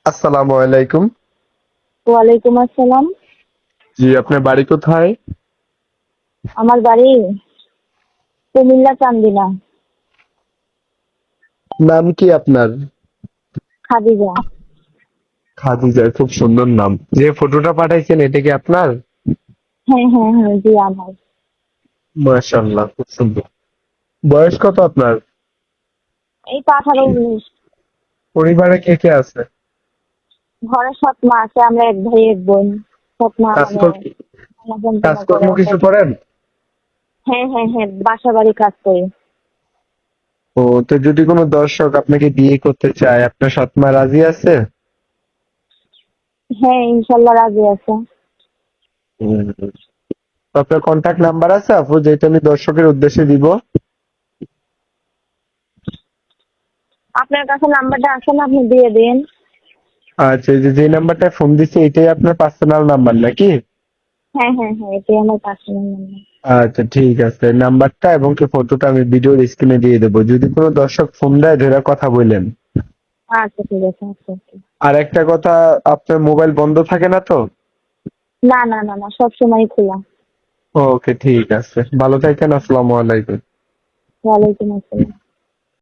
আসসালামু আলাইকুম। ওয়ালাইকুম আসসালাম। জি, আপনার বাড়ি কোথায়? আমার বাড়ি কুমিল্লা চান্দিনা। নাম কি আপনার? খাদিজা। খাদিজা, খুব সুন্দর নাম। যে ফটোটা পাঠাইছেন এটা কি আপনার? হ্যাঁ হ্যাঁ হ্যাঁ, জি আমার। মাশাআল্লাহ, খুব সুন্দর। বয়স কত আপনার? এই তো 18-19। পরিবারে কে কে আছে? ঘরে 7 মা আছে, আমরা এক ভাই এক বোন। 7 মা মানে কাজকর্ম যন্ত্রণা করে কাজকর্ম কিছু এখন। করেন? হ্যাঁ হ্যাঁ হ্যাঁ, বাসা বাড়ি কাজ করি। ও, তো যদি কোনো দর্শক আপনাকে বিয়ে করতে চায়, আপনার সৎ মা রাজি আছে? হ্যাঁ, ইনশাল্লাহ রাজি আছে। হুম। তো আপনার কন্ট্যাক্ট নাম্বার আছে আপু, যেটা আমি দর্শকের উদ্দেশ্যে দিব? আপনার কাছে নাম্বারটা আছে না, আপনি দিয়ে দিন। আচ্ছা, এই যে নাম্বারটা ফোন দিচ্ছি এটাই আপনার পার্সোনাল নাম্বার নাকি? হ্যাঁ হ্যাঁ হ্যাঁ, এটাই আমার পার্সোনাল নাম্বার। আচ্ছা, ঠিক আছে। নাম্বারটা এবং কি ফটোটা আমি ভিডিওর স্ক্রিনে দিয়ে দেবো। যদি কোনো দর্শক ফোন দেয় ধরে কথা বললেন। আচ্ছা ঠিক আছে, আচ্ছা আচ্ছা। আর একটা কথা, আপনার মোবাইল বন্ধ থাকে না তো? না না না না, সবসময় খোলা। ওকে, ঠিক আছে। ভালো থাকেন। আসসালামু আলাইকুম। ওয়ালাইকুম আসসালাম।